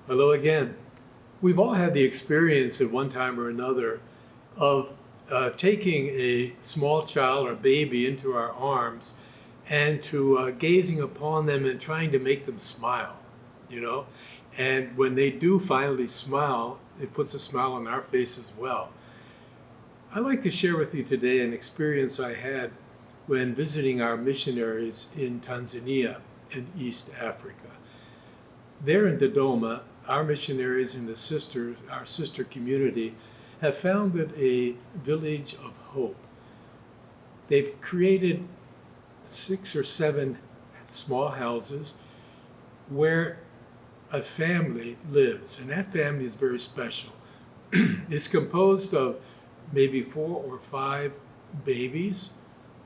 Hello again. We've all had the experience at one time or another of taking a small child or baby into our arms and to gazing upon them and trying to make them smile, you know? And when they do finally smile, it puts a smile on our face as well. I'd like to share with you today an experience I had when visiting our missionaries in Tanzania in East Africa. There in Dodoma, our missionaries and our sister community have founded a village of hope. They've created 6 or 7 small houses where a family lives, and that family is very special. It's composed of maybe 4 or 5 babies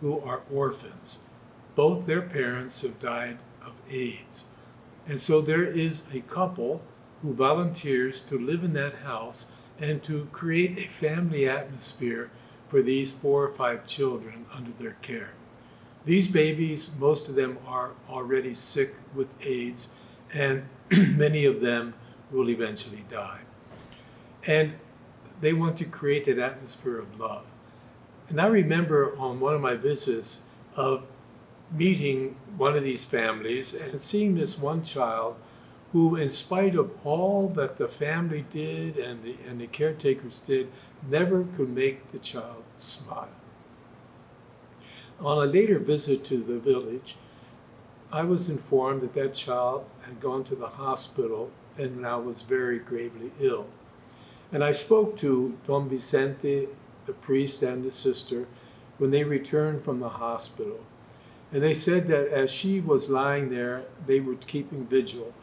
who are orphans. Both their parents have died of AIDS. And so there is a couple who volunteers to live in that house and to create a family atmosphere for these 4 or 5 children under their care. These babies, most of them are already sick with AIDS, and many of them will eventually die. And they want to create an atmosphere of love. And I remember on one of my visits of meeting one of these families and seeing this one child who, in spite of all that the family did and the caretakers did, never could make the child smile. On a later visit to the village, I was informed that that child had gone to the hospital and now was very gravely ill. And I spoke to Don Vicente, the priest, and the sister when they returned from the hospital. And they said that as she was lying there, they were keeping vigil.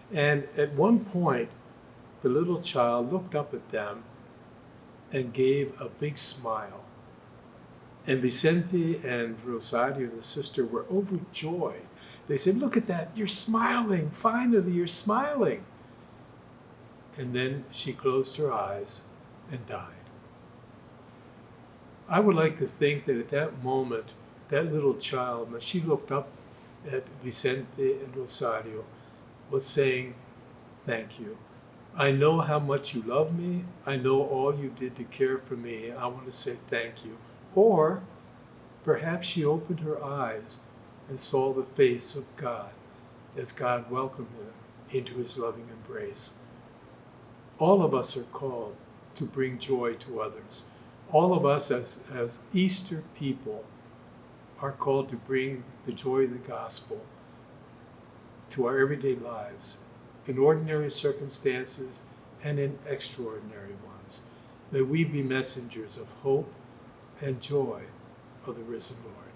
And at one point, the little child looked up at them and gave a big smile. And Vicente and Rosario, the sister, were overjoyed. They said, "Look at that, you're smiling. Finally, you're smiling." And then she closed her eyes and died. I would like to think that at that moment, that little child, when she looked up at Vicente and Rosario, was saying, "Thank you. I know how much you love me. I know all you did to care for me. I want to say thank you." Or perhaps she opened her eyes and saw the face of God as God welcomed her into his loving embrace. All of us are called to bring joy to others. All of us as Easter people are called to bring the joy of the gospel to our everyday lives, in ordinary circumstances and in extraordinary ones. May we be messengers of hope and joy of the risen Lord.